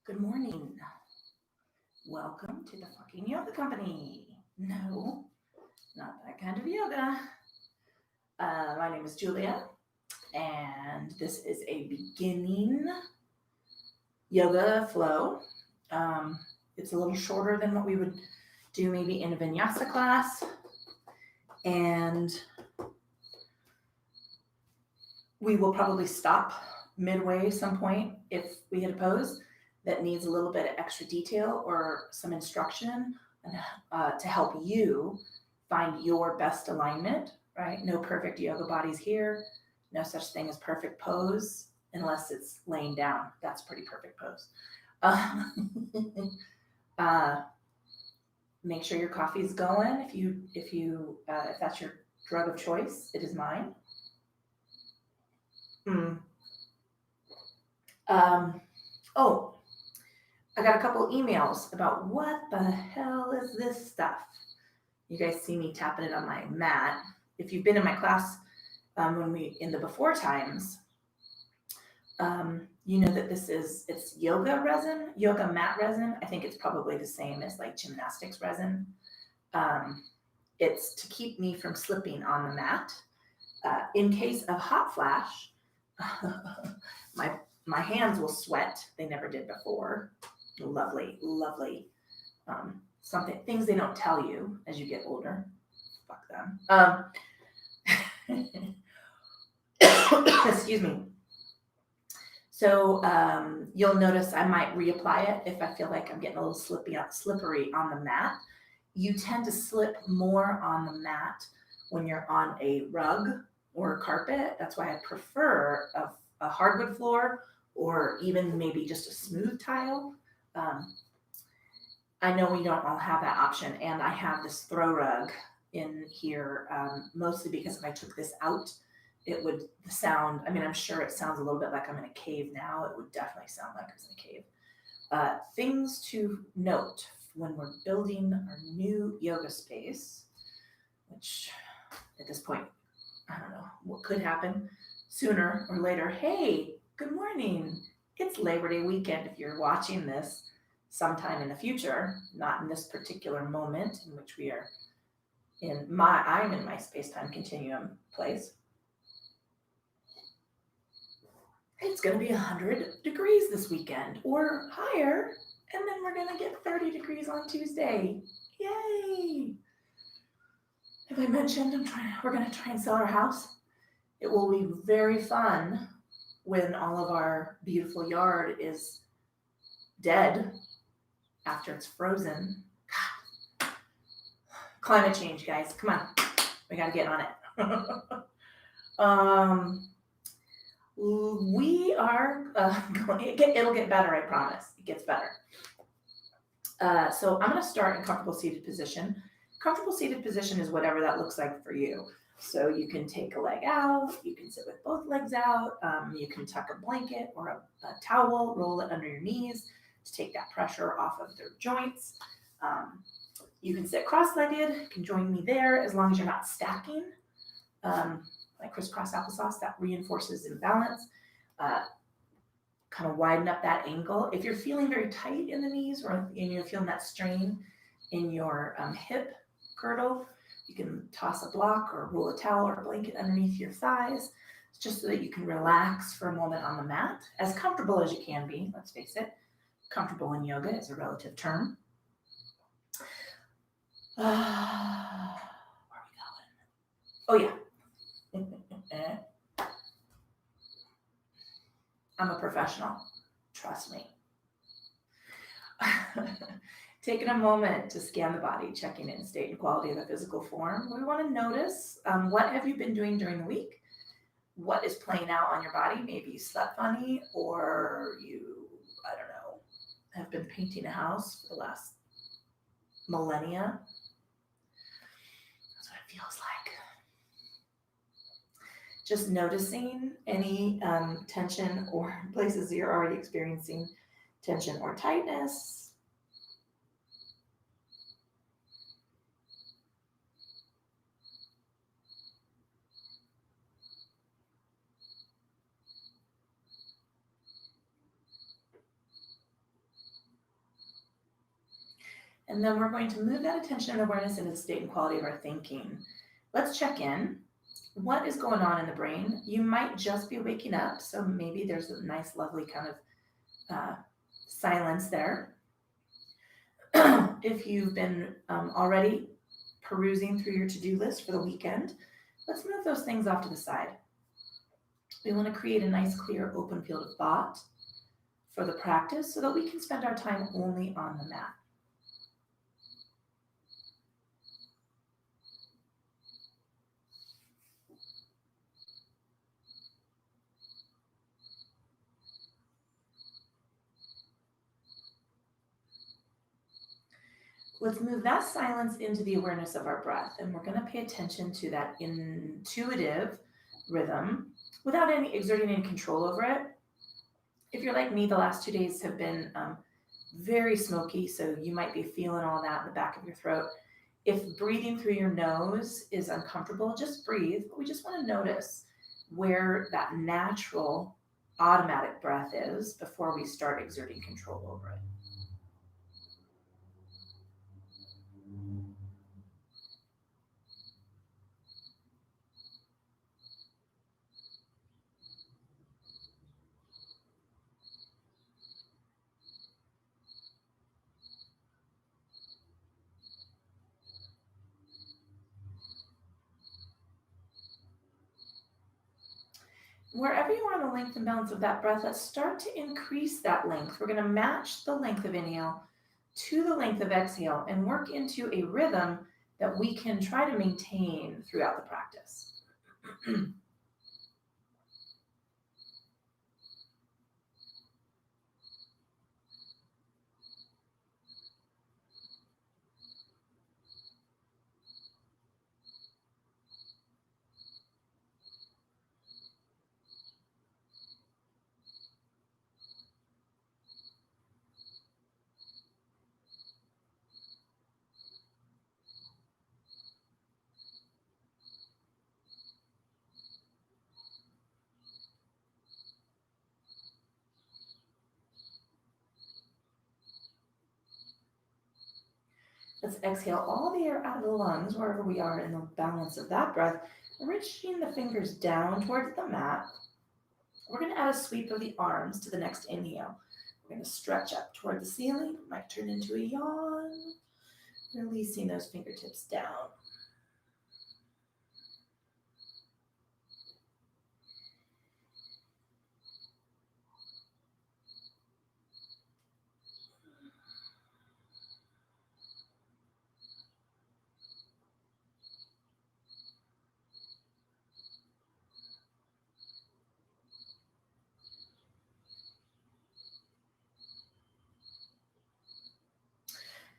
Good morning. Welcome to the fucking yoga company. No, not that kind of yoga. My name is Julia, and this is a beginning yoga flow. It's a little shorter than what we would do maybe in a vinyasa class, and we will probably stop midway some point if we hit a pose that needs a little bit of extra detail or some instruction to help you find your best alignment, right? No perfect yoga bodies here. No such thing as perfect pose unless it's laying down. That's pretty perfect pose. Make sure your coffee's going. If that's your drug of choice, it is mine. Oh, I got a couple emails about what the hell is this stuff. You guys see me tapping it on my mat. If you've been in my class in the before times, you know that it's yoga resin, yoga mat resin. I think it's probably the same as like gymnastics resin. It's to keep me from slipping on the mat. In case of hot flash, my hands will sweat. They never did before. Lovely. Things they don't tell you as you get older. Fuck them. Excuse me. So you'll notice I might reapply it if I feel like I'm getting a little slippery on the mat. You tend to slip more on the mat when you're on a rug or a carpet. That's why I prefer a hardwood floor or even maybe just a smooth tile. I know we don't all have that option, and I have this throw rug in here mostly because if I took this out, it would sound, I'm sure it sounds a little bit like I'm in a cave now. It would definitely sound like I was in a cave. Things to note when we're building our new yoga space, which at this point, I don't know what could happen sooner or later. Hey, good morning. It's Labor Day weekend if you're watching this sometime in the future, not in this particular moment in which we are I'm in my space-time continuum place. It's going to be 100 degrees this weekend or higher, and then we're going to get 30 degrees on Tuesday. Yay! Have I mentioned we're going to try and sell our house? It will be very fun when all of our beautiful yard is dead after it's frozen. God. Climate change, guys. Come on. We got to get on it. We are it'll get better, I promise. It gets better. So I'm going to start in comfortable seated position. Comfortable seated position is whatever that looks like for you. So you can take a leg out, you can sit with both legs out, you can tuck a blanket or a towel, roll it under your knees to take that pressure off of their joints. You can sit cross-legged, you can join me there as long as you're not stacking. Like crisscross applesauce, that reinforces imbalance. Kind of widen up that ankle. If you're feeling very tight in the knees and you're feeling that strain in your hip girdle, you can toss a block or roll a towel or a blanket underneath your thighs, just so that you can relax for a moment on the mat, as comfortable as you can be. Let's face it, comfortable in yoga is a relative term. Where are we going? Oh yeah. I'm a professional, trust me. Taking a moment to scan the body, checking in state and quality of the physical form. We want to notice what have you been doing during the week? What is playing out on your body? Maybe you slept funny, or you, I don't know, have been painting a house for the last millennia. That's what it feels like. Just noticing any tension or places you're already experiencing tension or tightness. And then we're going to move that attention and awareness into the state and quality of our thinking. Let's check in. What is going on in the brain? You might just be waking up, so maybe there's a nice, lovely kind of silence there. If you've been already perusing through your to-do list for the weekend, let's move those things off to the side. We want to create a nice, clear, open field of thought for the practice so that we can spend our time only on the mat. Let's move that silence into the awareness of our breath, and we're going to pay attention to that intuitive rhythm without exerting any control over it. If you're like me, the last 2 days have been very smoky, so you might be feeling all that in the back of your throat. If breathing through your nose is uncomfortable, just breathe. But we just want to notice where that natural automatic breath is before we start exerting control over it. Wherever you are on the length and balance of that breath, let's start to increase that length. We're going to match the length of inhale to the length of exhale and work into a rhythm that we can try to maintain throughout the practice. Let's exhale all the air out of the lungs, wherever we are in the balance of that breath, reaching the fingers down towards the mat. We're going to add a sweep of the arms to the next inhale. We're going to stretch up toward the ceiling, might turn into a yawn, releasing those fingertips down.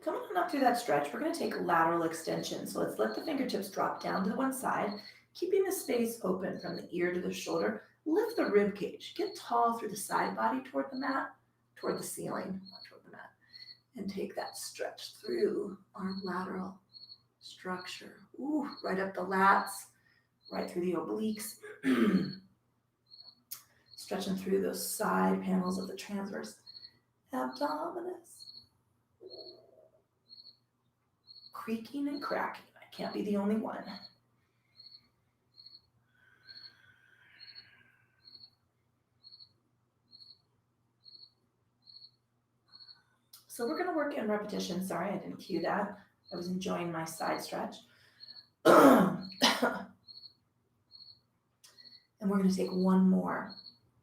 Coming on up through that stretch, we're going to take lateral extension. So let's let the fingertips drop down to the one side, keeping the space open from the ear to the shoulder. Lift the rib cage. Get tall through the side body toward the mat, toward the ceiling, not toward the mat. And take that stretch through our lateral structure. Ooh, right up the lats, right through the obliques. Stretching through those side panels of the transverse abdominis. Creaking and cracking. I can't be the only one. So we're going to work in repetition. Sorry, I didn't cue that. I was enjoying my side stretch. And we're going to take one more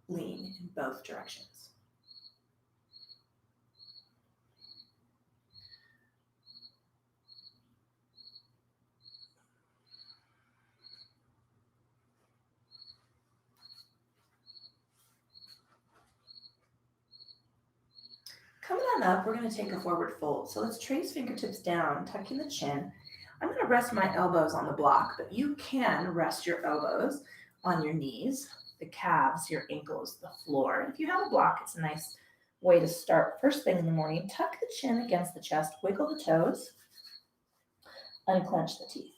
lean in both directions. Coming on up, we're going to take a forward fold. So let's trace fingertips down, tucking the chin. I'm going to rest my elbows on the block, but you can rest your elbows on your knees, the calves, your ankles, the floor. If you have a block, it's a nice way to start first thing in the morning. Tuck the chin against the chest, wiggle the toes, unclench the teeth.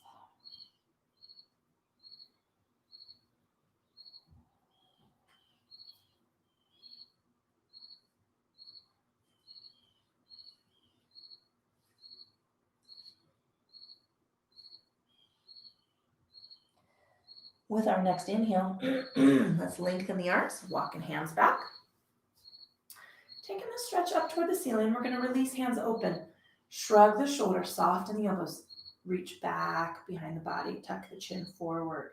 With our next inhale, let's lengthen the arms, walking hands back. Taking the stretch up toward the ceiling, we're going to release hands open. Shrug the shoulders, soften the elbows. Reach back behind the body, tuck the chin forward.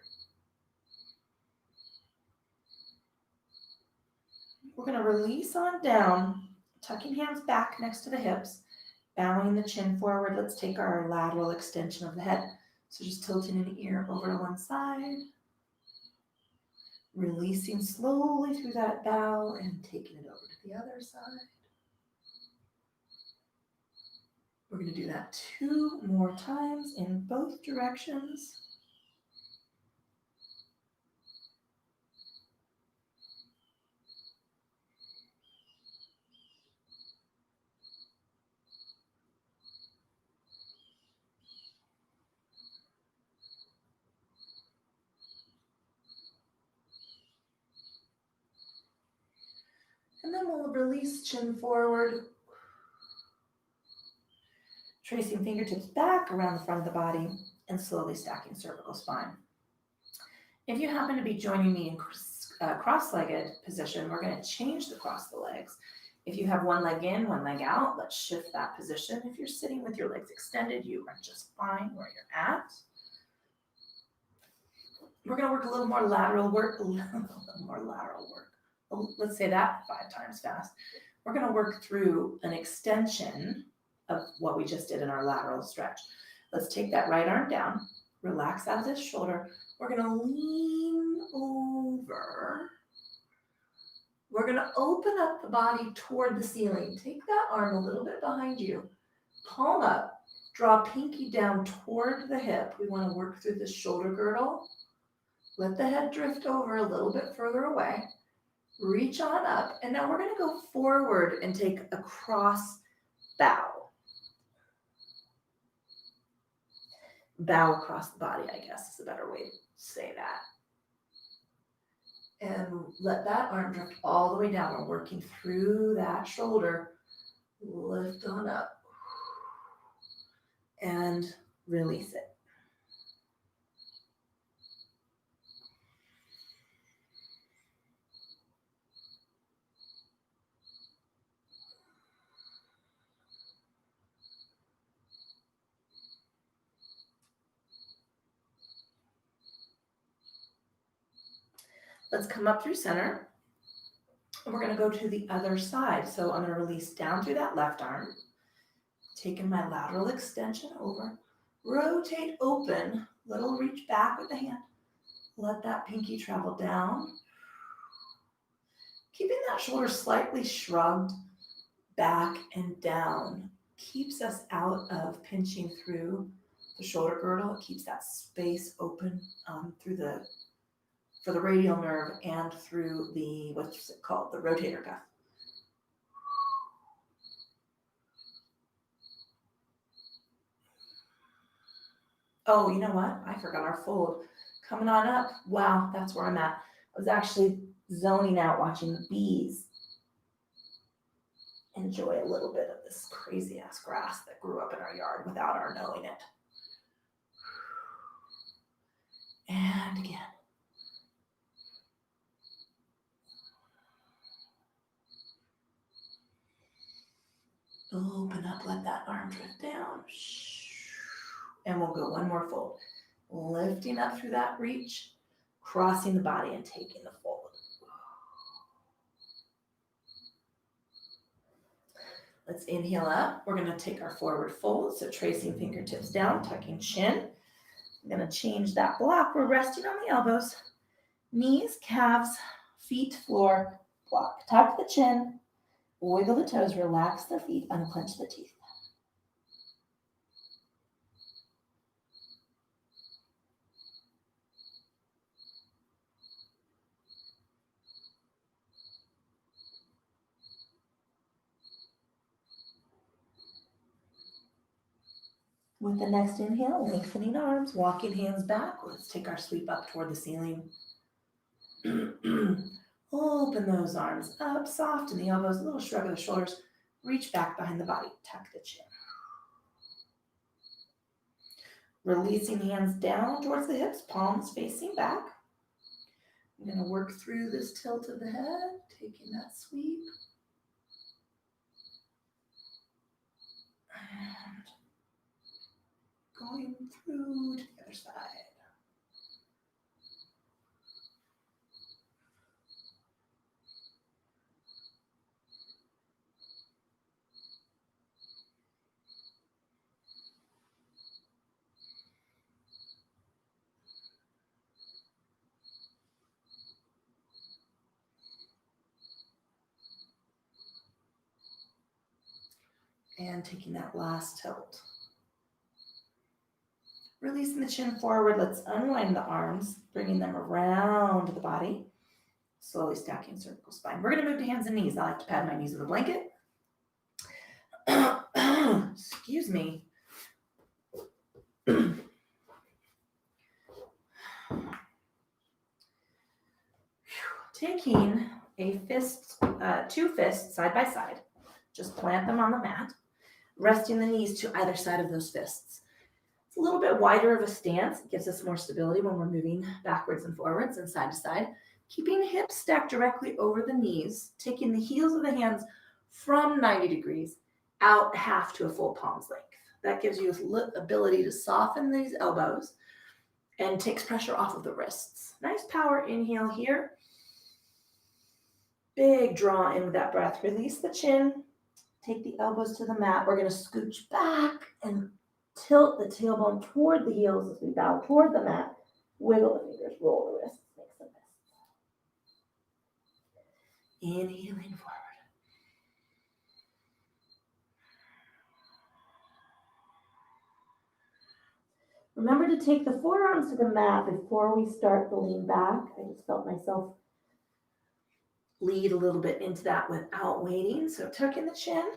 We're going to release on down, tucking hands back next to the hips, bowing the chin forward. Let's take our lateral extension of the head. So just tilting an ear over to one side. Releasing slowly through that bow and taking it over to the other side. We're going to do that 2 more times in both directions. And then we'll release chin forward. Tracing fingertips back around the front of the body and slowly stacking cervical spine. If you happen to be joining me in cross-legged position, we're going to change the cross the legs. If you have one leg in, one leg out, let's shift that position. If you're sitting with your legs extended, you are just fine where you're at. We're going to work a little more lateral work, Let's say that 5 times fast. We're going to work through an extension of what we just did in our lateral stretch. Let's take that right arm down, relax out of this shoulder. We're going to lean over. We're going to open up the body toward the ceiling. Take that arm a little bit behind you. Palm up. Draw pinky down toward the hip. We want to work through the shoulder girdle. Let the head drift over a little bit further away. Reach on up. And now we're going to go forward and take a cross bow. Bow across the body, I guess is a better way to say that. And let that arm drift all the way down. We're working through that shoulder. Lift on up. And release it. Let's come up through center. And we're going to go to the other side. So I'm going to release down through that left arm. Taking my lateral extension over. Rotate open. Little reach back with the hand. Let that pinky travel down. Keeping that shoulder slightly shrugged back and down keeps us out of pinching through the shoulder girdle. It keeps that space open for the radial nerve and through the, what's it called, the rotator cuff. Oh, you know what? I forgot our fold. Coming on up. Wow, that's where I'm at. I was actually zoning out watching the bees enjoy a little bit of this crazy ass grass that grew up in our yard without our knowing it. And again. Open up, let that arm drift down. And we'll go one more fold. Lifting up through that reach, crossing the body and taking the fold. Let's inhale up. We're going to take our forward fold. So tracing fingertips down, tucking chin. I'm going to change that block. We're resting on the elbows, knees, calves, feet, floor, block. Tuck the chin, wiggle the toes, relax the feet, unclench the teeth. With the next inhale, lengthening arms, walking hands back. Let's take our sweep up toward the ceiling. Open those arms up, soften the elbows, a little shrug of the shoulders. Reach back behind the body, tuck the chin. Releasing hands down towards the hips, palms facing back. I'm going to work through this tilt of the head, taking that sweep. And going through to the other side. And taking that last tilt. Releasing the chin forward, let's unwind the arms, bringing them around the body. Slowly stacking cervical spine. We're going to move to hands and knees. I like to pad my knees with a blanket. Excuse me. Taking a fist, two fists side by side, just plant them on the mat, resting the knees to either side of those fists. It's a little bit wider of a stance. It gives us more stability when we're moving backwards and forwards and side to side. Keeping hips stacked directly over the knees, taking the heels of the hands from 90 degrees out half to a full palm's length. That gives you the ability to soften these elbows and takes pressure off of the wrists. Nice power inhale here. Big draw in with that breath. Release the chin. Take the elbows to the mat. We're going to scooch back and tilt the tailbone toward the heels as we bow toward the mat. Wiggle the fingers, roll the wrists, make some fists. Inhaling forward. Remember to take the forearms to the mat before we start the lean back. I just felt myself lead a little bit into that without waiting. So tuck in the chin.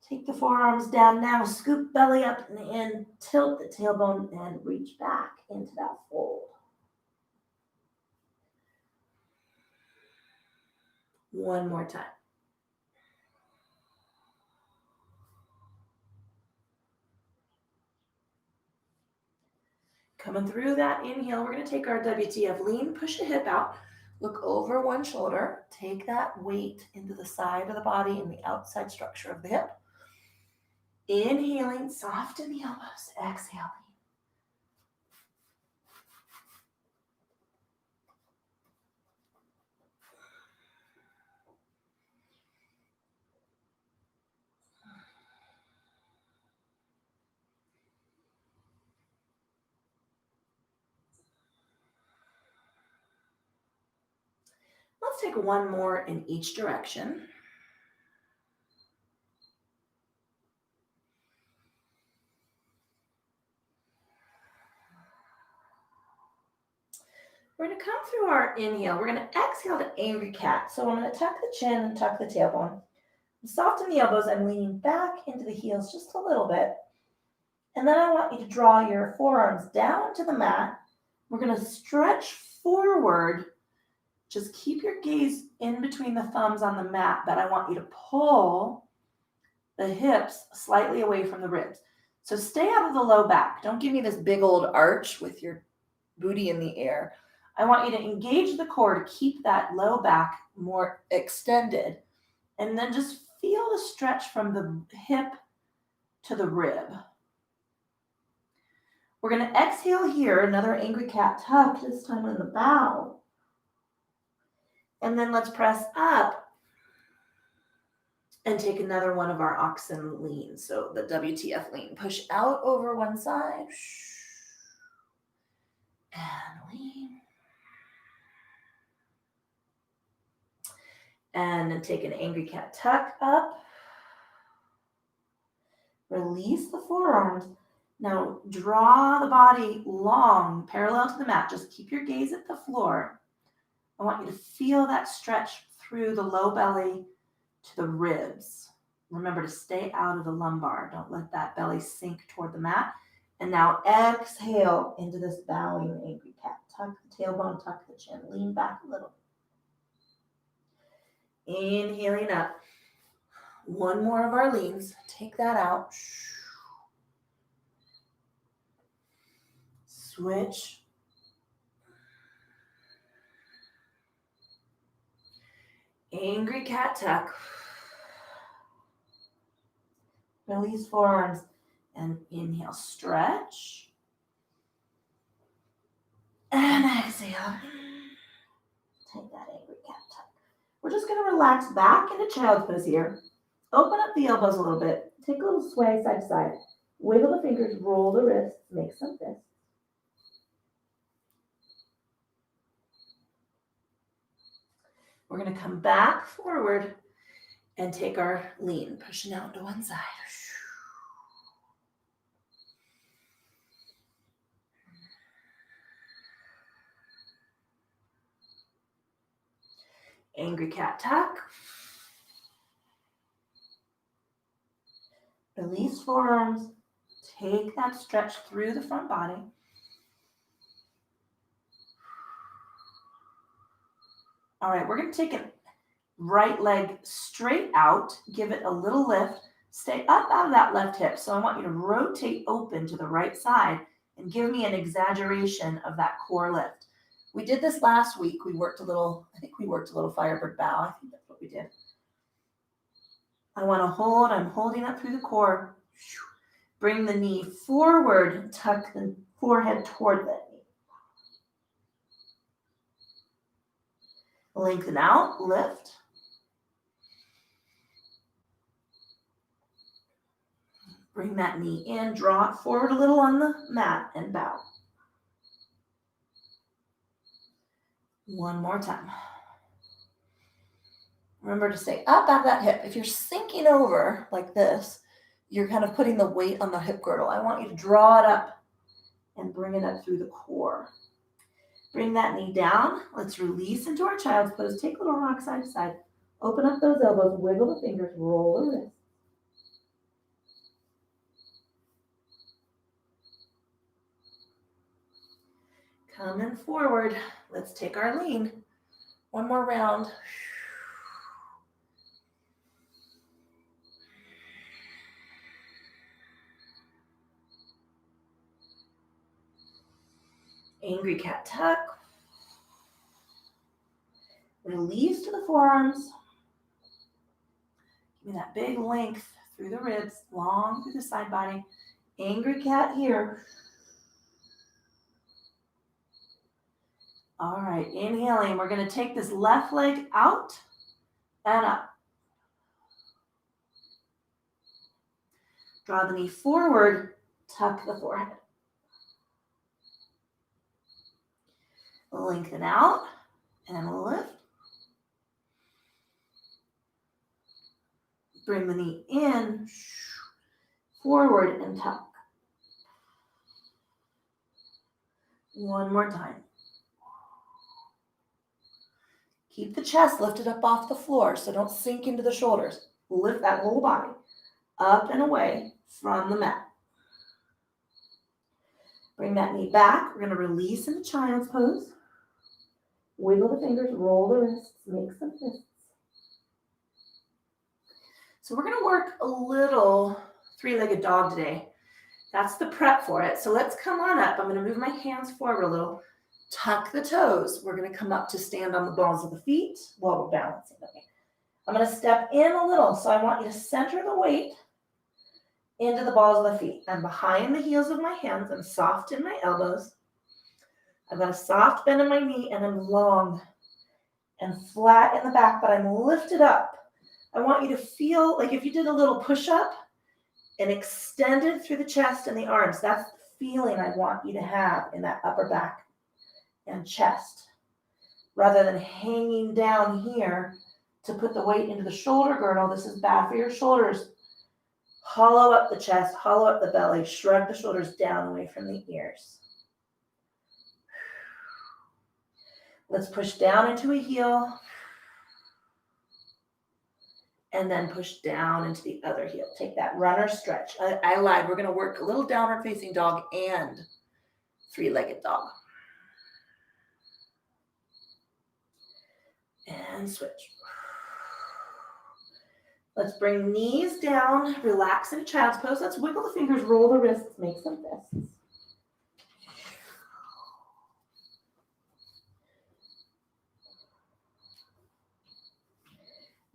Take the forearms down now. Scoop belly up and in. Tilt the tailbone and reach back into that fold. One more time. Coming through that inhale, we're going to take our WTF lean, push the hip out, look over one shoulder, take that weight into the side of the body and the outside structure of the hip. Inhaling, soften the elbows, exhaling. Let's take one more in each direction. We're going to come through our inhale. We're going to exhale to angry cat. So I'm going to tuck the chin and tuck the tailbone. Soften the elbows. I'm leaning back into the heels just a little bit. And then I want you to draw your forearms down to the mat. We're going to stretch forward. Just keep your gaze in between the thumbs on the mat, but I want you to pull the hips slightly away from the ribs. So stay out of the low back. Don't give me this big old arch with your booty in the air. I want you to engage the core to keep that low back more extended. And then just feel the stretch from the hip to the rib. We're going to exhale here, another angry cat tuck, this time in the bow. And then let's press up and take another one of our oxen leans. So the WTF lean. Push out over one side. And lean. And then take an angry cat tuck up. Release the forearms. Now draw the body long, parallel to the mat. Just keep your gaze at the floor. I want you to feel that stretch through the low belly to the ribs. Remember to stay out of the lumbar. Don't let that belly sink toward the mat. And now exhale into this bowing angry cat. Tuck the tailbone, tuck the chin. Lean back a little. Inhaling up. One more of our leans. Take that out. Switch. Angry cat tuck. Release forearms and inhale, stretch. And exhale. Take that angry cat tuck. We're just going to relax back into child's pose here. Open up the elbows a little bit. Take a little sway side to side. Wiggle the fingers, roll the wrists, make some fists. We're going to come back forward and take our lean, pushing out to one side. Angry cat tuck. Release forearms. Take that stretch through the front body. All right, we're going to take it right leg straight out. Give it a little lift. Stay up out of that left hip. So I want you to rotate open to the right side and give me an exaggeration of that core lift. We did this last week. We worked a little Firebird bow. I think that's what we did. I want to hold. I'm holding up through the core. Bring the knee forward. Tuck the forehead toward the knee. Lengthen out. Lift. Bring that knee in. Draw it forward a little on the mat and bow. One more time. Remember to stay up out of that hip. If you're sinking over like this, you're kind of putting the weight on the hip girdle. I want you to draw it up and bring it up through the core. Bring that knee down. Let's release into our child's pose. Take a little rock side to side. Open up those elbows. Wiggle the fingers. Roll the wrists. Coming forward. Let's take our lean. One more round. Angry cat tuck. Release to the forearms. Give me that big length through the ribs, long through the side body. Angry cat here. All right, inhaling. We're going to take this left leg out and up. Draw the knee forward, tuck the forehead. Lengthen out and lift. Bring the knee in, forward and tuck. One more time. Keep the chest lifted up off the floor, so don't sink into the shoulders. Lift that whole body up and away from the mat. Bring that knee back. We're going to release into child's pose. Wiggle the fingers, roll the wrists, make some fists. So we're going to work a little three-legged dog today. That's the prep for it. So let's come on up. I'm going to move my hands forward a little. Tuck the toes. We're going to come up to stand on the balls of the feet while we're balancing. Okay. I'm going to step in a little. So I want you to center the weight into the balls of the feet. I'm behind the heels of my hands. I'm soft in my elbows. I've got a soft bend in my knee, and I'm long and flat in the back, but I'm lifted up. I want you to feel like if you did a little push-up and extended through the chest and the arms. That's the feeling I want you to have in that upper back and chest, rather than hanging down here to put the weight into the shoulder girdle. This is bad for your shoulders. Hollow up the chest, hollow up the belly, shrug the shoulders down away from the ears. Let's push down into a heel and then push down into the other heel. Take that runner stretch. I lied. We're going to work a little downward facing dog and three-legged dog. And switch. Let's bring knees down, relax into child's pose. Let's wiggle the fingers, roll the wrists, make some fists.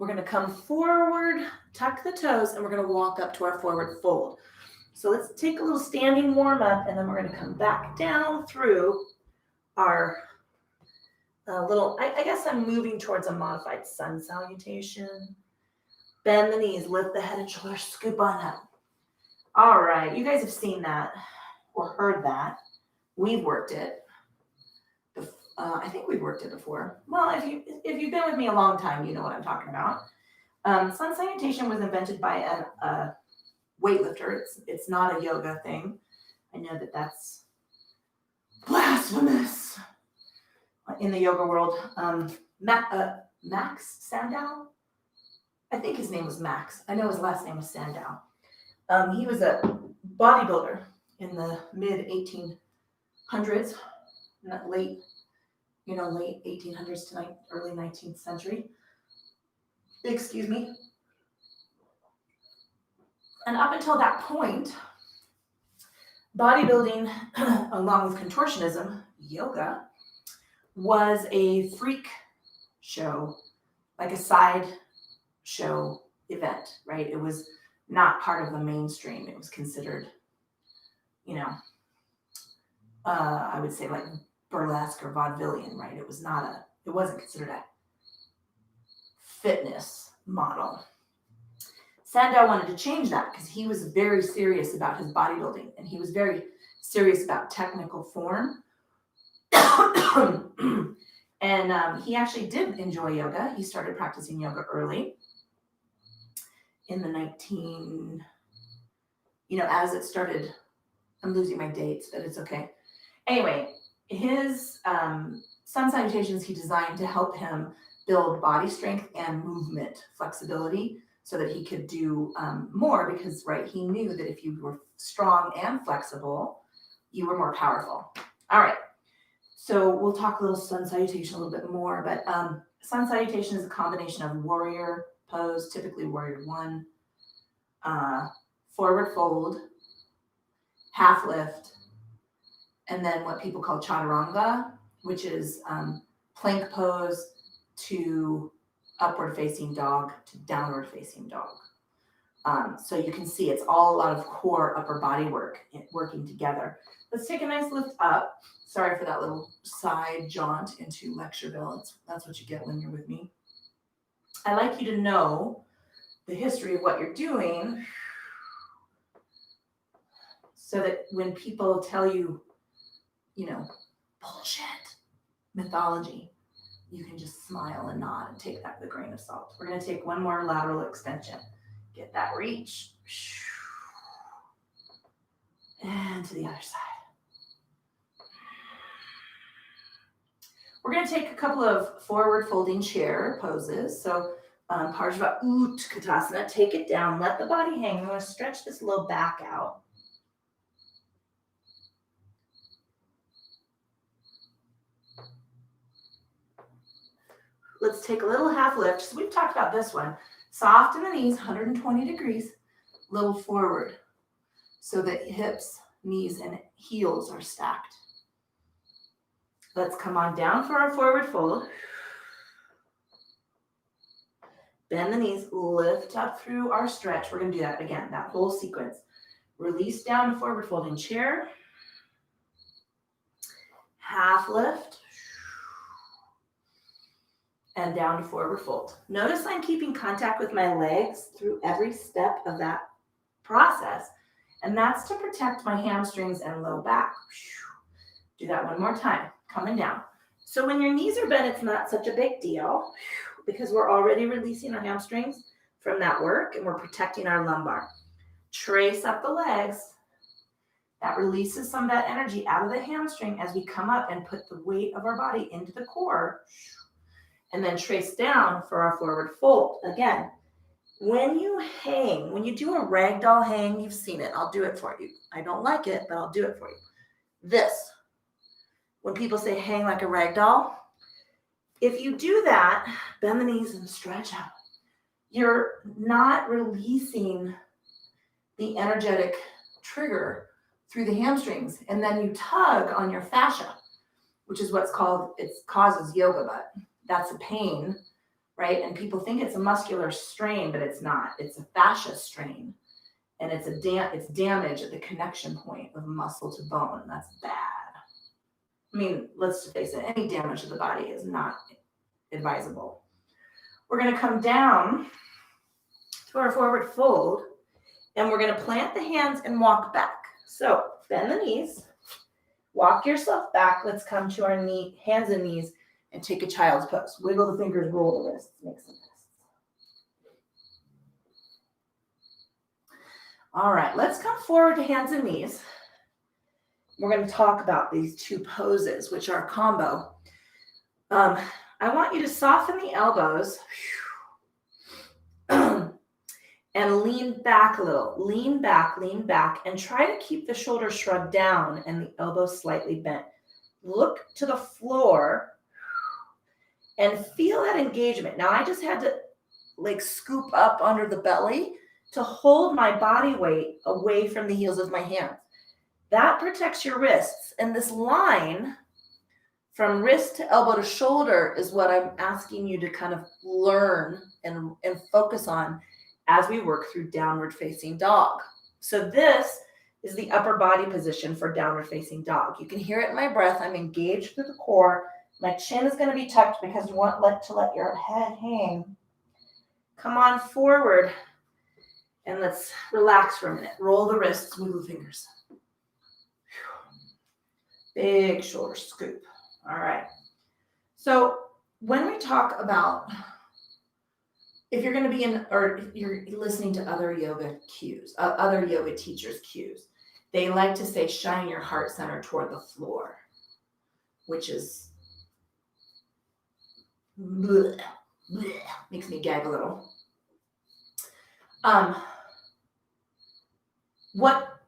We're going to come forward, tuck the toes, and we're going to walk up to our forward fold. So let's take a little standing warm up, and then we're going to come back down through our I guess I'm moving towards a modified sun salutation. Bend the knees, lift the head and shoulders, scoop on up. All right, you guys have seen that or heard that. We've worked it. I think we've worked it before. Well, if you've been with me a long time, you know what I'm talking about. Sun salutation was invented by a weightlifter. It's not a yoga thing. I know that's blasphemous in the yoga world. Max Sandow? I think his name was Max. I know his last name was Sandow. He was a bodybuilder in the mid 1800s, late 1800s to early 19th century. Excuse me. And up until that point, bodybuilding, along with contortionism, yoga, was a freak show, like a side show event, right? It was not part of the mainstream. It was considered, I would say like burlesque or vaudevillian, right? It wasn't considered a fitness model. Sandow wanted to change that because he was very serious about his bodybuilding, and he was very serious about technical form. And he actually did enjoy yoga. He started practicing yoga early in the as it started. I'm losing my dates, but it's okay. Anyway, his sun salutations he designed to help him build body strength and movement flexibility so that he could do more because, right, he knew that if you were strong and flexible, you were more powerful. All right. So we'll talk a little sun salutation a little bit more, but sun salutation is a combination of warrior pose, typically warrior one, forward fold, half lift, and then what people call chaturanga, which is plank pose to upward facing dog to downward facing dog. So you can see it's all a lot of core upper body work working together. Let's take a nice lift up. Sorry for that little side jaunt into Lectureville. That's what you get when you're with me. I like you to know the history of what you're doing so that when people tell you, bullshit mythology, you can just smile and nod and take that with a grain of salt. We're going to take one more lateral extension. Get that reach. And to the other side. We're going to take a couple of forward folding chair poses. So Parsva Utkatasana, take it down, let the body hang. I'm going to stretch this low back out. Let's take a little half lift. So we've talked about this one. Soft in the knees, 120 degrees, little forward so that hips, knees, and heels are stacked. Let's come on down for our forward fold. Bend the knees, lift up through our stretch. We're going to do that again, that whole sequence. Release down to forward folding chair. Half lift. And down to forward fold. Notice I'm keeping contact with my legs through every step of that process. And that's to protect my hamstrings and low back. Do that one more time. Coming down. So when your knees are bent, it's not such a big deal because we're already releasing our hamstrings from that work and we're protecting our lumbar. Trace up the legs. That releases some of that energy out of the hamstring as we come up and put the weight of our body into the core. And then trace down for our forward fold. Again, when you hang, when you do a ragdoll hang, you've seen it. I'll do it for you. I don't like it, but I'll do it for you. This. When people say hang like a rag doll, if you do that, bend the knees and stretch out. You're not releasing the energetic trigger through the hamstrings, and then you tug on your fascia, which is what's called, it causes yoga butt. That's a pain, right? And people think it's a muscular strain, but it's not. It's a fascia strain. And it's damage at the connection point of muscle to bone. And that's bad. I mean, let's just face it, any damage to the body is not advisable. We're going to come down to our forward fold, and we're going to plant the hands and walk back. So bend the knees, walk yourself back. Let's come to our hands and knees and take a child's pose. Wiggle the fingers, roll the wrists, make some fists. All right, let's come forward to hands and knees. We're going to talk about these two poses, which are a combo. I want you to soften the elbows and lean back a little. Lean back, and try to keep the shoulders shrugged down and the elbows slightly bent. Look to the floor and feel that engagement. Now, I just had to like scoop up under the belly to hold my body weight away from the heels of my hands. That protects your wrists. And this line from wrist to elbow to shoulder is what I'm asking you to kind of learn and focus on as we work through downward facing dog. So this is the upper body position for downward facing dog. You can hear it in my breath. I'm engaged through the core. My chin is going to be tucked because you want to let your head hang. Come on forward and let's relax for a minute. Roll the wrists, wiggle the fingers. Big shoulder scoop. All right. So when we talk about, if you're going to be or you're listening to other yoga cues, other yoga teachers' cues, they like to say, shine your heart center toward the floor, which is, bleh, bleh, makes me gag a little. What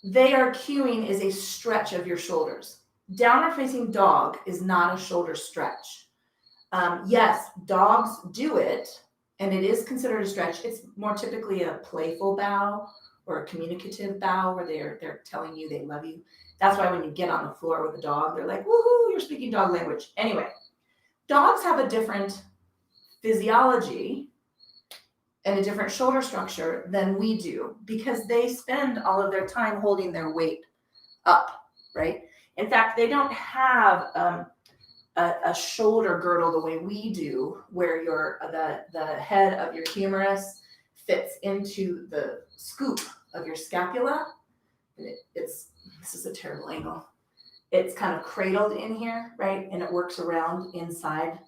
they are cueing is a stretch of your shoulders. Downward facing dog is not a shoulder stretch. Yes, dogs do it, and it is considered a stretch. It's more typically a playful bow or a communicative bow where they're telling you they love you. That's why when you get on the floor with a dog, they're like, woohoo, you're speaking dog language. Anyway, dogs have a different physiology and a different shoulder structure than we do because they spend all of their time holding their weight up, right? In fact, they don't have a shoulder girdle the way we do, where the head of your humerus fits into the scoop of your scapula. And this is a terrible angle. It's kind of cradled in here, right? And it works around inside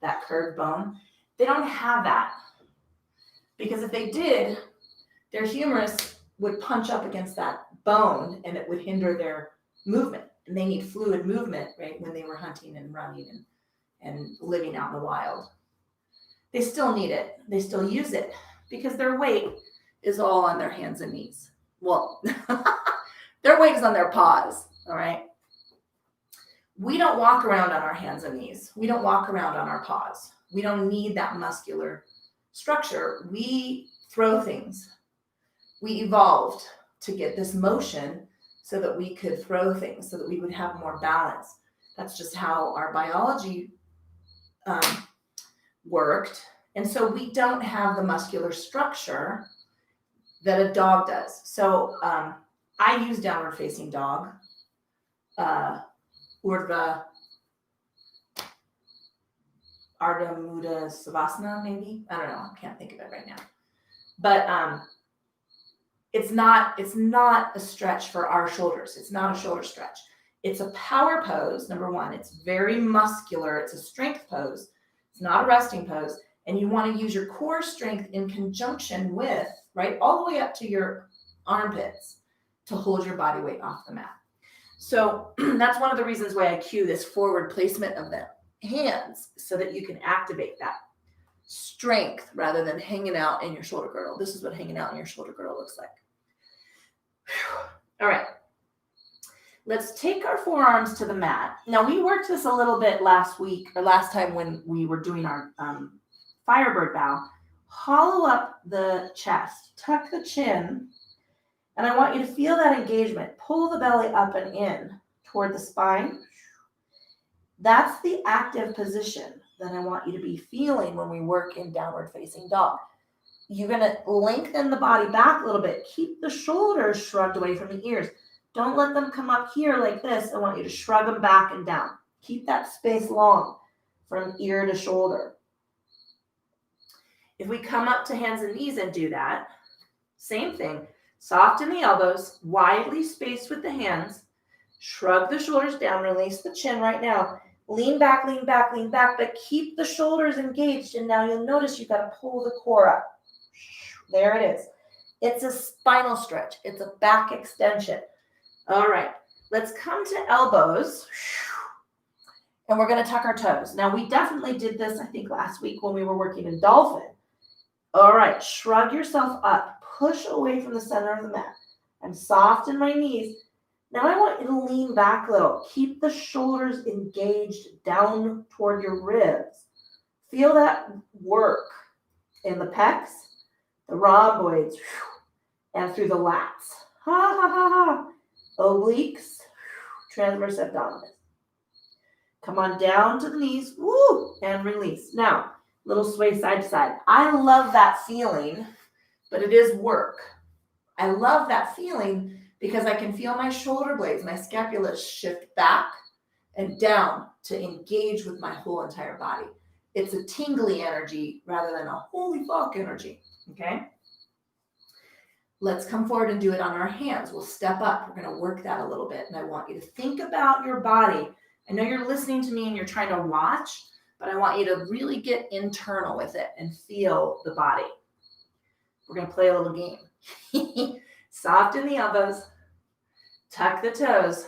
that curved bone. They don't have that. Because if they did, their humerus would punch up against that bone and it would hinder their movement. And they need fluid movement, right, when they were hunting and running and living out in the wild. They still need it. They still use it because their weight is all on their hands and knees. Well, their weight is on their paws, all right? We don't walk around on our hands and knees. We don't walk around on our paws. We don't need that muscular structure. We throw things. We evolved to get this motion so that we could throw things, so that we would have more balance. That's just how our biology worked. And so we don't have the muscular structure that a dog does. So I use downward facing dog, Urdhva Ardha Mudra Savasana, maybe. I don't know. I can't think of it right now. But it's not a stretch for our shoulders. It's not a shoulder stretch. It's a power pose, number one. It's very muscular. It's a strength pose. It's not a resting pose. And you want to use your core strength in conjunction with, right, all the way up to your armpits to hold your body weight off the mat. So that's one of the reasons why I cue this forward placement of the hands so that you can activate that strength rather than hanging out in your shoulder girdle. This is what hanging out in your shoulder girdle looks like. All right. Let's take our forearms to the mat. Now, we worked this a little bit last week or last time when we were doing our Firebird bow. Hollow up the chest, tuck the chin, and I want you to feel that engagement. Pull the belly up and in toward the spine. That's the active position. than I want you to be feeling when we work in downward facing dog. You're going to lengthen the body back a little bit. Keep the shoulders shrugged away from the ears. Don't let them come up here like this. I want you to shrug them back and down. Keep that space long from ear to shoulder. If we come up to hands and knees and do that, same thing. Soften the elbows, widely spaced with the hands. Shrug the shoulders down, release the chin right now. Lean back, but keep the shoulders engaged. And now you'll notice you've got to pull the core up. There it is. It's a spinal stretch. It's a back extension. All right, let's come to elbows. And we're going to tuck our toes. Now, we definitely did this, I think, last week when we were working in dolphin. All right, shrug yourself up. Push away from the center of the mat. I'm soft in my knees. Now I want you to lean back a little. Keep the shoulders engaged down toward your ribs. Feel that work in the pecs, the rhomboids, and through the lats. Ha, ha, ha, ha. Obliques, transverse abdominis. Come on down to the knees, woo, and release. Now, little sway side to side. I love that feeling, but it is work. I love that feeling because I can feel my shoulder blades, my scapula shift back and down to engage with my whole entire body. It's a tingly energy rather than a holy fuck energy, okay? Let's come forward and do it on our hands. We'll step up. We're going to work that a little bit, and I want you to think about your body. I know you're listening to me and you're trying to watch, but I want you to really get internal with it and feel the body. We're going to play a little game. Soften the elbows, tuck the toes,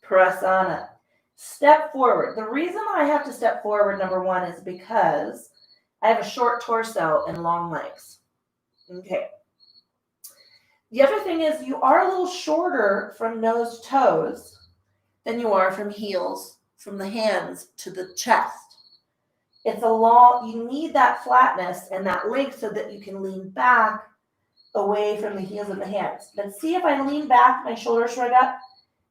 press on up. Step forward. The reason I have to step forward, number one, is because I have a short torso and long legs. Okay. The other thing is you are a little shorter from nose to toes than you are from heels, from the hands to the chest. It's a long, you need that flatness and that length so that you can lean back away from the heels of the hands. But see if I lean back, my shoulders shrug up,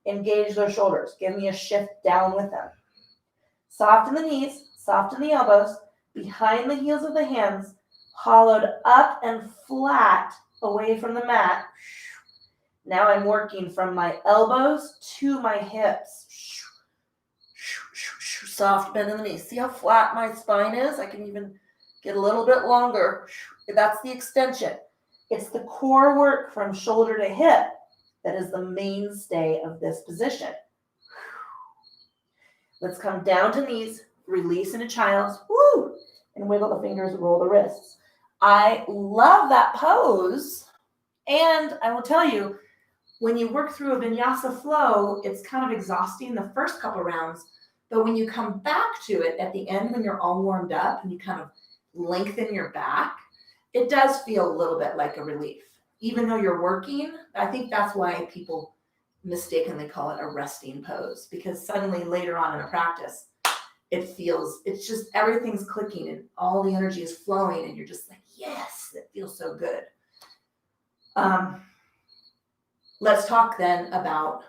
engage those shoulders. Give me a shift down with them. Soften the knees, soften the elbows, behind the heels of the hands, hollowed up and flat away from the mat. Now I'm working from my elbows to my hips. Soft bend in the knees. See how flat my spine is? I can even get a little bit longer. That's the extension. It's the core work from shoulder to hip that is the mainstay of this position. Let's come down to knees, release into child's, woo, and wiggle the fingers, roll the wrists. I love that pose, and I will tell you, when you work through a vinyasa flow, it's kind of exhausting the first couple rounds, but when you come back to it at the end when you're all warmed up and you kind of lengthen your back, it does feel a little bit like a relief. Even though you're working, I think that's why people mistakenly call it a resting pose, because suddenly later on in a practice, it's just everything's clicking and all the energy is flowing and you're just like, yes, it feels so good. Let's talk then about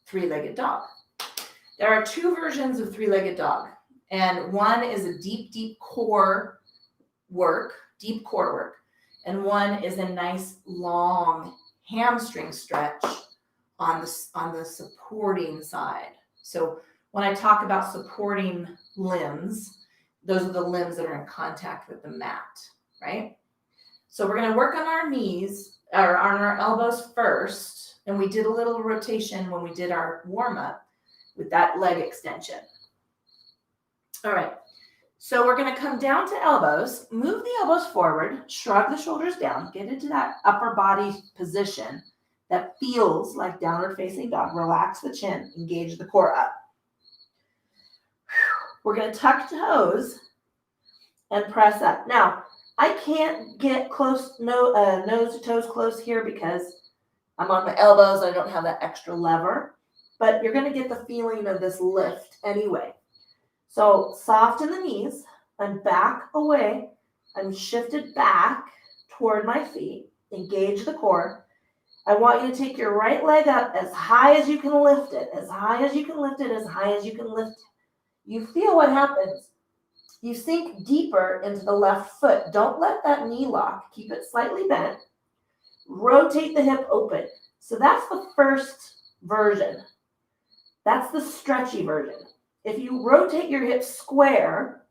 three-legged dog. There are two versions of three-legged dog, and one is a deep core work, and one is a nice long hamstring stretch on the supporting side. So when I talk about supporting limbs, those are the limbs that are in contact with the mat, right? So we're going to work on our knees or on our elbows first, and we did a little rotation when we did our warm-up with that leg extension. All right, so we're going to come down to elbows, move the elbows forward, shrug the shoulders down, get into that upper body position that feels like downward facing dog. Relax the chin, engage the core up. We're going to tuck toes and press up. Now, I can't get close, nose to toes close here because I'm on my elbows. I don't have that extra lever, but you're going to get the feeling of this lift anyway. So soften the knees. I'm back away. I'm shifted back toward my feet. Engage the core. I want you to take your right leg up as high as you can lift it, as high as you can lift it, as high as you can lift it. You feel what happens You sink deeper into the left foot. Don't let that knee lock. Keep it slightly bent. Rotate the hip open. So that's the first version. That's the stretchy version. If you rotate your hips square,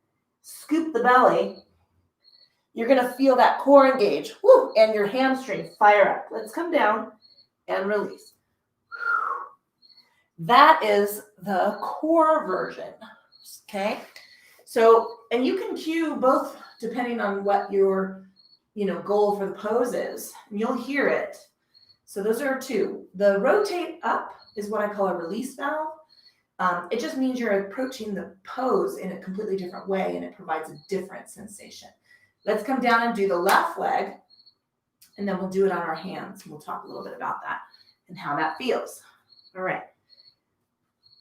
scoop the belly, you're going to feel that core engage. Woo, and your hamstring fire up. Let's come down and release. That is the core version. Okay? So, and you can cue both depending on what your, goal for the pose is. And you'll hear it. So those are two. The rotate up is what I call a release valve. It just means you're approaching the pose in a completely different way, and it provides a different sensation. Let's come down and do the left leg, and then we'll do it on our hands. We'll talk a little bit about that and how that feels. All right.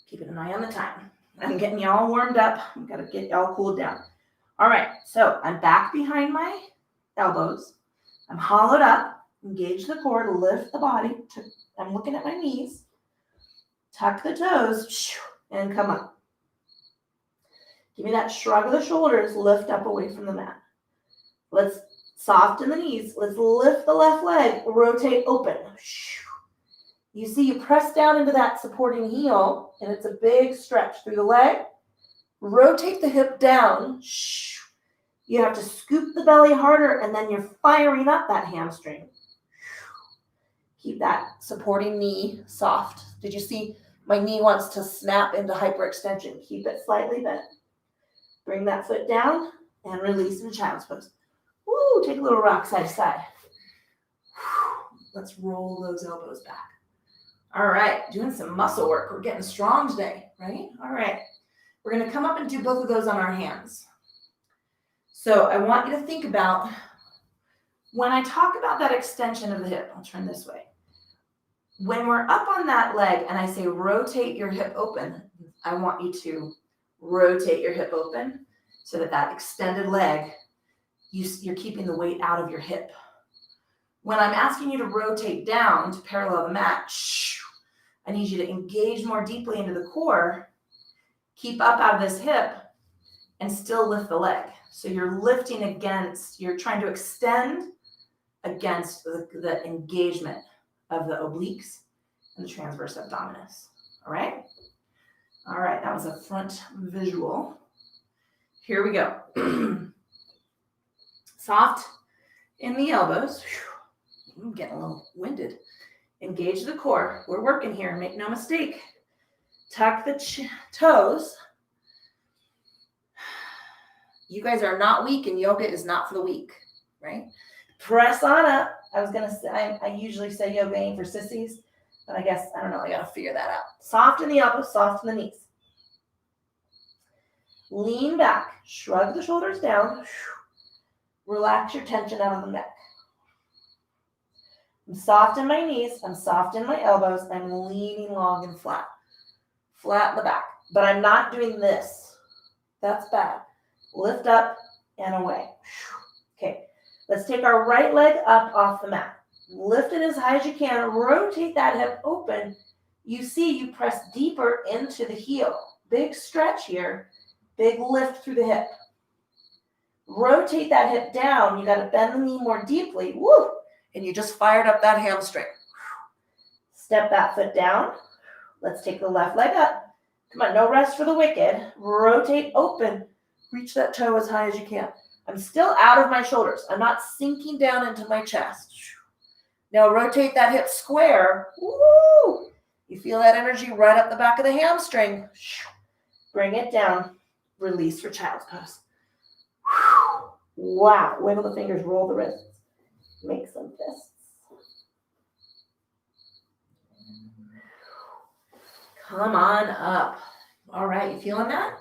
Keeping an eye on the time. I'm getting y'all warmed up. I've got to get y'all cooled down. All right. So I'm back behind my elbows. I'm hollowed up. Engage the core to lift the body. I'm looking at my knees. Tuck the toes and come up. Give me that shrug of the shoulders. Lift up away from the mat. Let's soften the knees. Let's lift the left leg. Rotate open. You see, you press down into that supporting heel, and it's a big stretch through the leg. Rotate the hip down. You have to scoop the belly harder, and then you're firing up that hamstring. Keep that supporting knee soft. Did you see my knee wants to snap into hyperextension? Keep it slightly bent. Bring that foot down and release in child's pose. Woo, take a little rock side to side. Let's roll those elbows back. All right, doing some muscle work. We're getting strong today, right? All right, we're going to come up and do both of those on our hands. So I want you to think about, when I talk about that extension of the hip, I'll turn this way. When we're up on that leg and I say rotate your hip open, I want you to rotate your hip open so that that extended leg, you're keeping the weight out of your hip. When I'm asking you to rotate down to parallel the mat, I need you to engage more deeply into the core, keep up out of this hip, and still lift the leg. So you're lifting against, you're trying to extend against the engagement of the obliques and the transverse abdominis. All right? All right, that was a front visual. Here we go. Soft in the elbows. I'm getting a little winded. Engage the core. We're working here, make no mistake. Tuck the toes. You guys are not weak, and yoga is not for the weak, right? Press on up. I was going to say, I usually say yoga ain't for sissies, but I guess, I don't know, I got to figure that out. Soft in the elbows, soft in the knees. Lean back, shrug the shoulders down. Relax your tension out of the neck. I'm soft in my knees, I'm soft in my elbows, I'm leaning long and flat. Flat in the back, but I'm not doing this. That's bad. Lift up and away. Okay, let's take our right leg up off the mat. Lift it as high as you can. Rotate that hip open. You see, you press deeper into the heel. Big stretch here. Big lift through the hip. Rotate that hip down. You got to bend the knee more deeply. Woo! And you just fired up that hamstring. Step that foot down. Let's take the left leg up. Come on, no rest for the wicked. Rotate open. Reach that toe as high as you can. I'm still out of my shoulders. I'm not sinking down into my chest. Now rotate that hip square. Woo! You feel that energy right up the back of the hamstring. Bring it down. Release for child's pose. Wow. Wiggle the fingers, roll the wrists. Make some fists. Come on up. All right, you feeling that?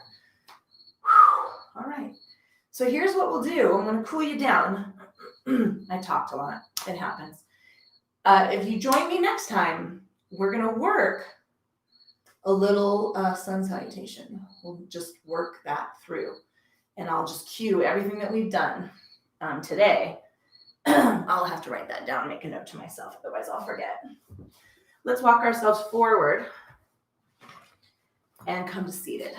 All right. So here's what we'll do. I'm going to cool you down. I talked a lot. It happens. If you join me next time, we're going to work a little sun salutation. We'll just work that through. And I'll just cue everything that we've done today. I'll have to write that down and make a note to myself. Otherwise, I'll forget. Let's walk ourselves forward and come to seated.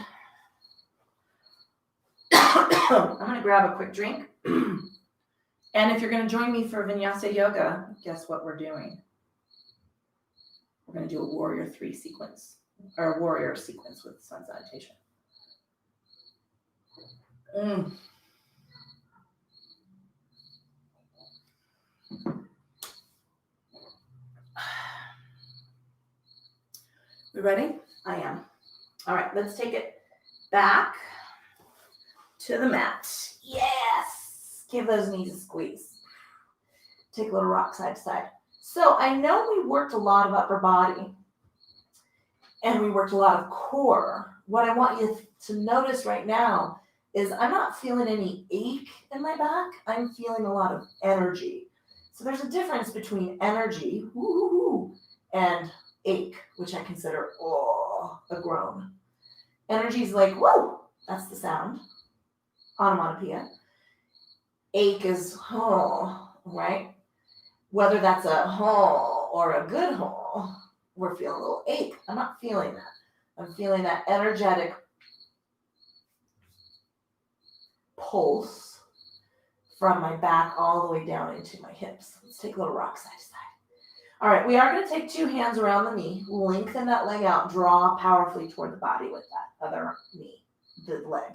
I'm gonna grab a quick drink. And if you're gonna join me for Vinyasa Yoga, guess what we're doing? We're gonna do a Warrior 3 sequence, or a Warrior sequence with sun salutation. We ready? I am. All right, let's take it back to the mat. Yes! Give those knees a squeeze. Take a little rock side to side. So I know we worked a lot of upper body and we worked a lot of core. What I want you to notice right now is I'm not feeling any ache in my back. I'm feeling a lot of energy. So there's a difference between energy and ache, which I consider a groan. Energy is like, whoa, that's the sound. Onomatopoeia. Ache is right? Whether that's a or a good we're feeling a little ache. I'm not feeling that. I'm feeling that energetic pulse from my back all the way down into my hips. Let's take a little rock side to side. All right, we are going to take 2 hands around the knee, lengthen that leg out, draw powerfully toward the body with that other knee, the leg.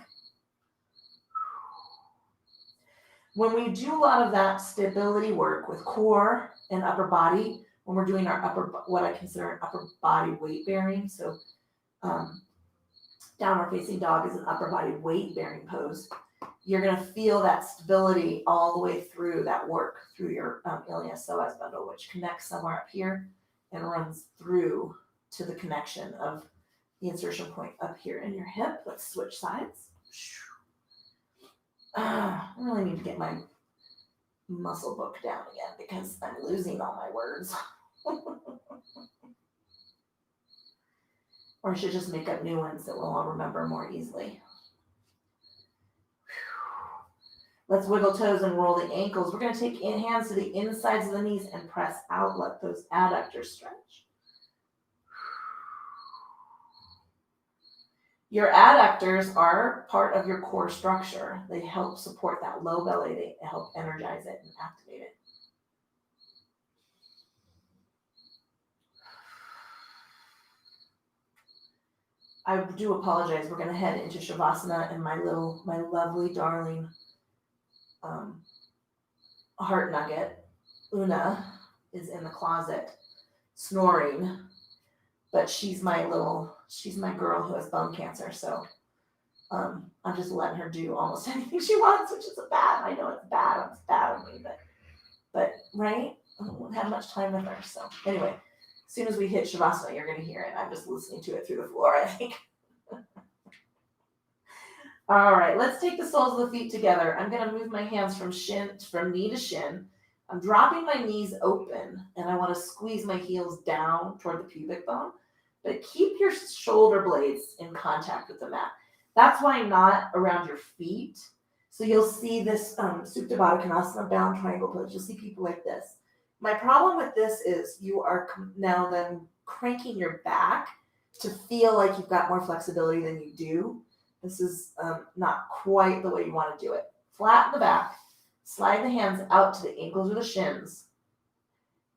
When we do a lot of that stability work with core and upper body, when we're doing our what I consider an upper body weight bearing, so downward facing dog is an upper body weight bearing pose. You're going to feel that stability all the way through that work, through your iliacus psoas bundle, which connects somewhere up here and runs through to the connection of the insertion point up here in your hip. Let's switch sides. I really need to get my muscle book down again because I'm losing all my words. Or I should just make up new ones that we'll all remember more easily. Let's wiggle toes and roll the ankles. We're going to take hands to the insides of the knees and press out. Let those adductors stretch. Your adductors are part of your core structure. They help support that low belly. They help energize it and activate it. I do apologize. We're going to head into Shavasana, and my lovely, darling heart nugget, Una, is in the closet snoring, but she's my girl who has bone cancer, so I'm just letting her do almost anything she wants, which is bad. I know it's bad. It's bad of me, but right? I don't have much time with her, so anyway. As soon as we hit Shavasana, you're going to hear it. I'm just listening to it through the floor, I think. All right, let's take the soles of the feet together. I'm going to move my hands from knee to shin. I'm dropping my knees open, and I want to squeeze my heels down toward the pubic bone. But keep your shoulder blades in contact with the mat. That's why I'm not around your feet. So you'll see this Supta Baddha Konasana bound triangle pose. You'll see people like this. My problem with this is you are now then cranking your back to feel like you've got more flexibility than you do. This is not quite the way you want to do it. Flatten the back, slide the hands out to the ankles or the shins,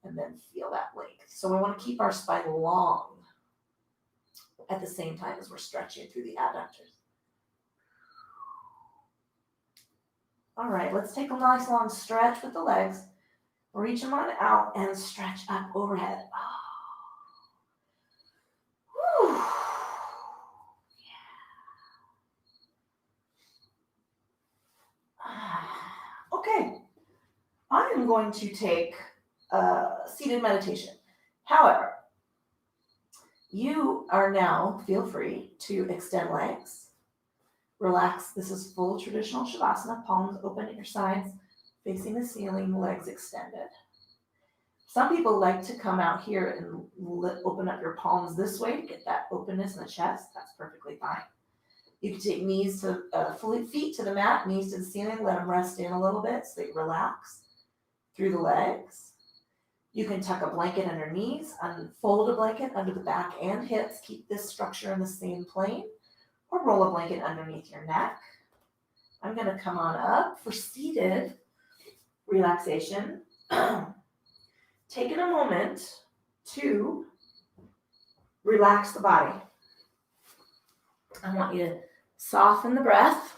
and then feel that length. So we want to keep our spine long at the same time as we're stretching through the adductors. All right, let's take a nice long stretch with the legs. Reach them on out and stretch up overhead. Whew. Okay, I am going to take seated meditation. However, you are now, feel free to extend legs, relax. This is full traditional Shavasana, palms open at your sides, facing the ceiling, legs extended. Some people like to come out here and open up your palms this way to get that openness in the chest. That's perfectly fine. You can take knees to feet to the mat, knees to the ceiling, let them rest in a little bit so they relax through the legs. You can tuck a blanket under knees, unfold a blanket under the back and hips, keep this structure in the same plane, or roll a blanket underneath your neck. I'm going to come on up for seated relaxation. Taking a moment to relax the body. I want you to soften the breath.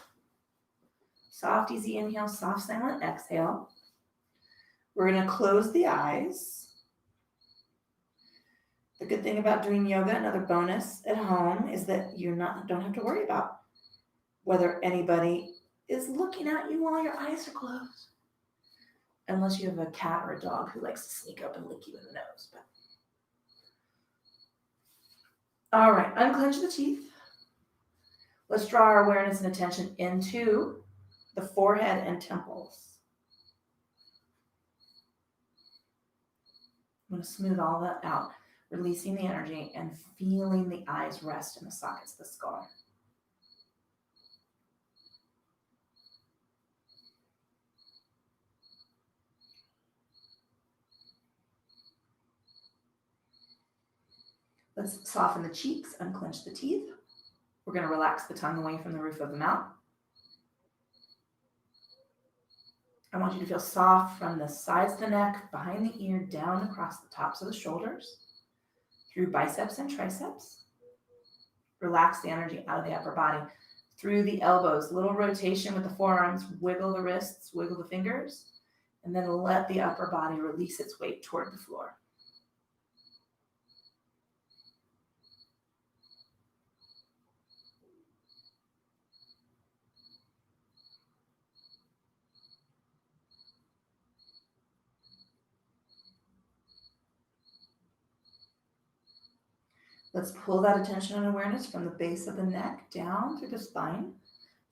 Soft, easy inhale, soft, silent exhale. We're going to close the eyes. The good thing about doing yoga, another bonus at home, is that you don't have to worry about whether anybody is looking at you while your eyes are closed. Unless you have a cat or a dog who likes to sneak up and lick you in the nose. All right, unclench the teeth. Let's draw our awareness and attention into the forehead and temples. I'm going to smooth all that out, releasing the energy and feeling the eyes rest in the sockets of the skull. Let's soften the cheeks, unclench the teeth. We're going to relax the tongue away from the roof of the mouth. I want you to feel soft from the sides of the neck, behind the ear, down across the tops of the shoulders, through biceps and triceps. Relax the energy out of the upper body, through the elbows, little rotation with the forearms, wiggle the wrists, wiggle the fingers, and then let the upper body release its weight toward the floor. Let's pull that attention and awareness from the base of the neck down through the spine.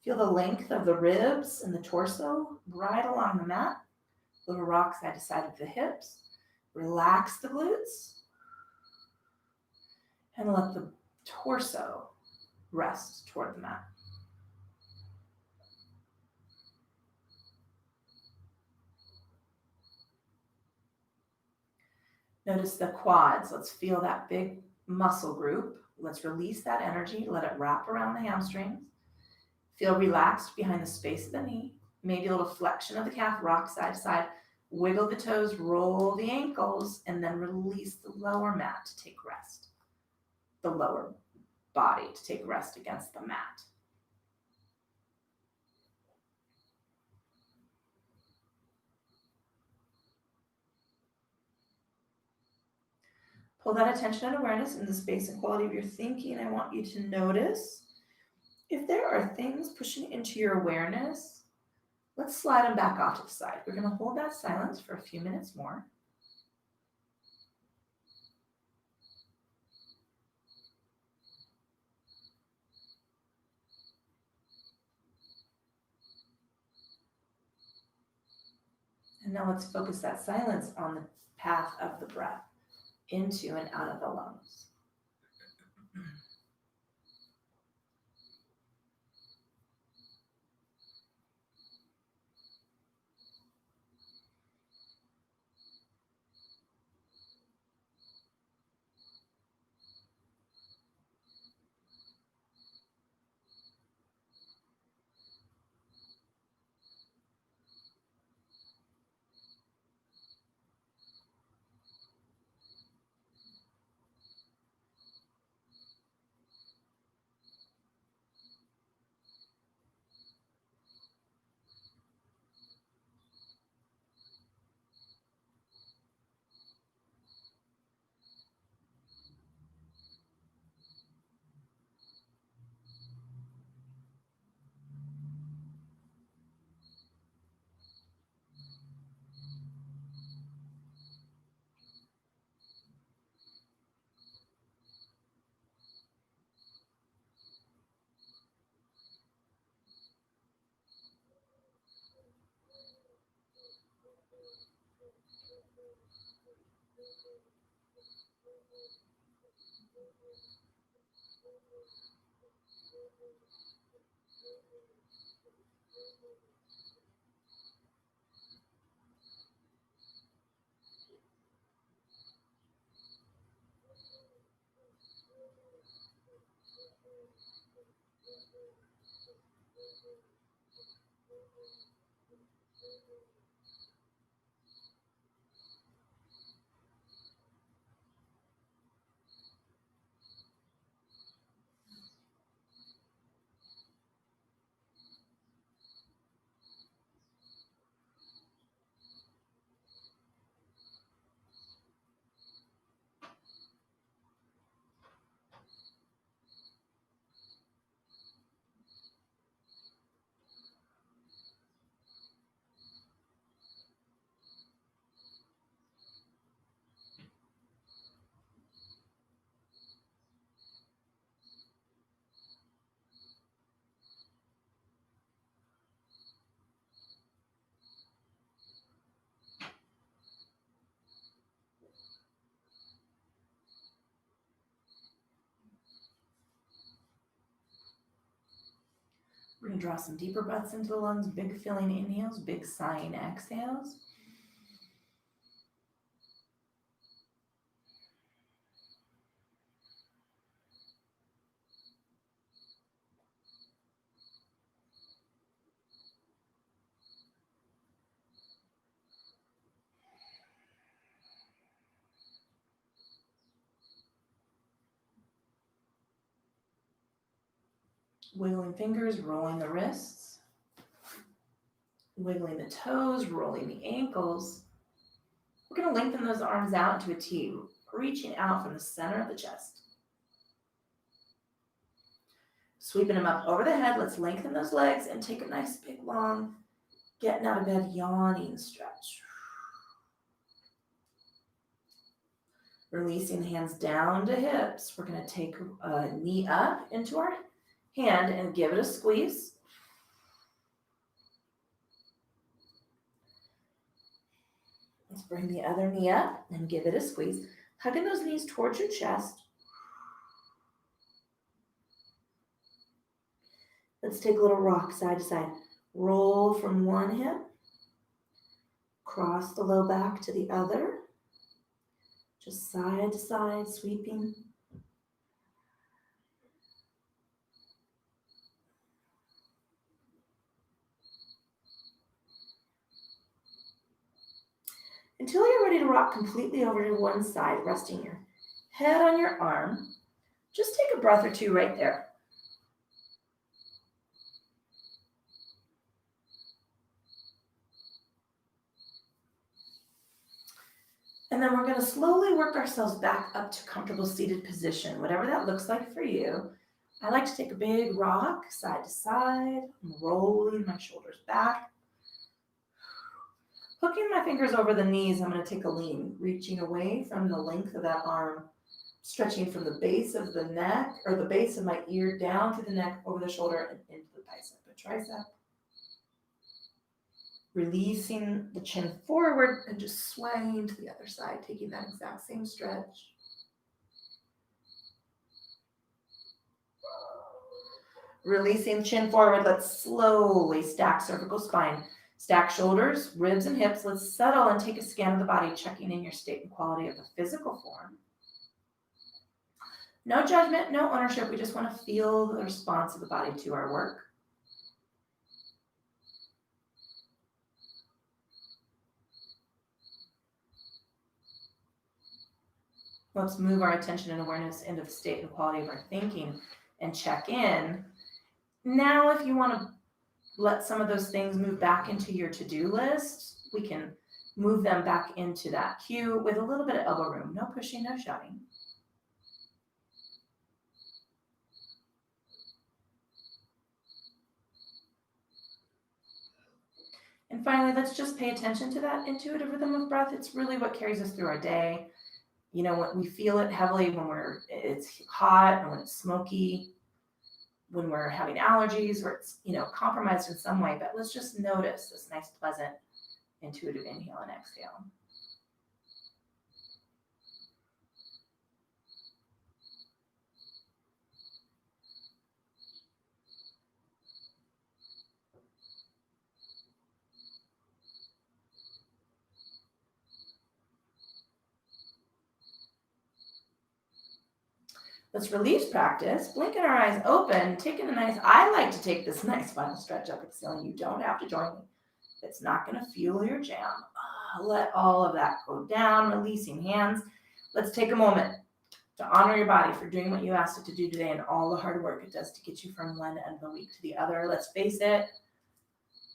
Feel the length of the ribs and the torso right along the mat. Little rock side to side of the hips. Relax the glutes. And let the torso rest toward the mat. Notice the quads. Let's feel that big muscle group. Let's release that energy. Let it wrap around the hamstrings. Feel relaxed behind the space of the knee. Maybe a little flexion of the calf, rock side to side. Wiggle the toes, roll the ankles, and then release the lower mat to take rest. The lower body to take rest against the mat. Pull that attention and awareness in the space and quality of your thinking. I want you to notice if there are things pushing into your awareness, let's slide them back off to the side. We're going to hold that silence for a few minutes more. And now let's focus that silence on the path of the breath into and out of the lungs. We're going to draw some deeper breaths into the lungs, big filling inhales, big sighing exhales. Wiggling fingers, rolling the wrists, wiggling the toes, rolling the ankles. We're going to lengthen those arms out into a T, reaching out from the center of the chest. Sweeping them up over the head, let's lengthen those legs and take a nice big long, getting out of bed, yawning stretch. Releasing the hands down to hips. We're going to take a knee up into our hand and give it a squeeze. Let's bring the other knee up and give it a squeeze. Hugging those knees towards your chest. Let's take a little rock side to side. Roll from one hip. Cross the low back to the other. Just side to side, sweeping. Until you're ready to rock completely over to one side, resting your head on your arm. Just take a breath or two right there. And then we're going to slowly work ourselves back up to comfortable seated position, whatever that looks like for you. I like to take a big rock side to side. I'm rolling my shoulders back. Hooking my fingers over the knees, I'm going to take a lean, reaching away from the length of that arm, stretching from the base of the neck, or the base of my ear down to the neck, over the shoulder, and into the bicep and tricep. Releasing the chin forward and just swaying to the other side, taking that exact same stretch. Releasing chin forward, let's slowly stack cervical spine. Stack shoulders, ribs, and hips. Let's settle and take a scan of the body, checking in your state and quality of the physical form. No judgment, no ownership. We just want to feel the response of the body to our work. Let's move our attention and awareness into the state and quality of our thinking and check in. Now, if you want to let some of those things move back into your to-do list, we can move them back into that queue with a little bit of elbow room. No pushing, no shoving. And finally, let's just pay attention to that intuitive rhythm of breath. It's really what carries us through our day. You know, when we feel it heavily when it's hot and when it's smoky, when we're having allergies or it's, compromised in some way. But let's just notice this nice, pleasant, intuitive inhale and exhale. Let's release practice, blinking our eyes open, I like to take this nice final stretch up at the ceiling. You don't have to join me. It's not going to fuel your jam. Let all of that go down, releasing hands. Let's take a moment to honor your body for doing what you asked it to do today and all the hard work it does to get you from one end of the week to the other. Let's face it,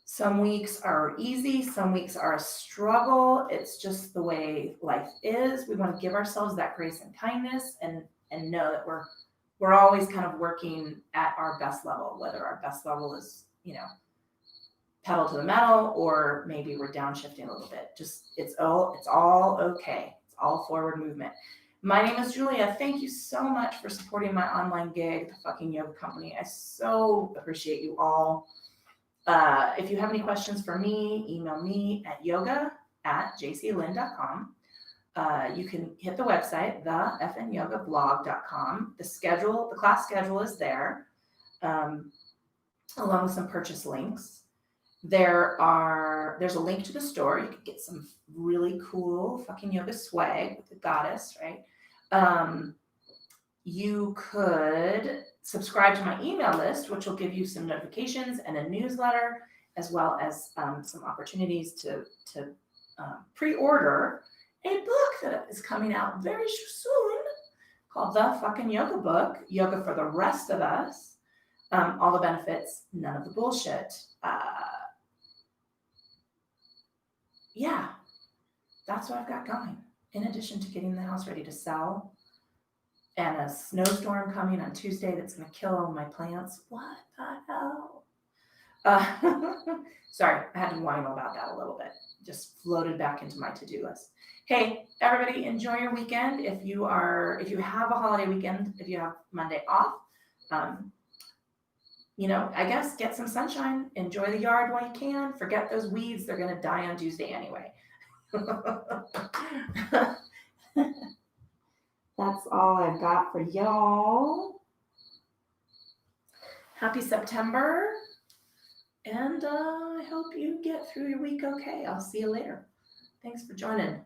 some weeks are easy, some weeks are a struggle. It's just the way life is. We want to give ourselves that grace and kindness and know that we're always kind of working at our best level, whether our best level is, pedal to the metal, or maybe we're downshifting a little bit. Just, it's all okay. It's all forward movement. My name is Julia. Thank you so much for supporting my online gig, The Fucking Yoga Company. I so appreciate you all. If you have any questions for me, email me at yoga@jclynn.com. You can hit the website, thefnyogablog.com. The class schedule is there. along with some purchase links. There's a link to the store. You could get some really cool fucking yoga swag with the goddess, right? You could subscribe to my email list, which will give you some notifications and a newsletter, as well as some opportunities to pre-order a book that is coming out very soon called The Fucking Yoga Book, Yoga for the Rest of Us. All the benefits, none of the bullshit. Yeah, that's what I've got going. In addition to getting the house ready to sell and a snowstorm coming on Tuesday that's going to kill all my plants. What the hell? Sorry, I had to whine about that a little bit. Just floated back into my to-do list. Hey, everybody, enjoy your weekend. If you have a holiday weekend, if you have Monday off, I guess get some sunshine, enjoy the yard while you can, forget those weeds, they're gonna die on Tuesday anyway. That's all I've got for y'all. Happy September, and I hope you get through your week okay. I'll see you later. Thanks for joining.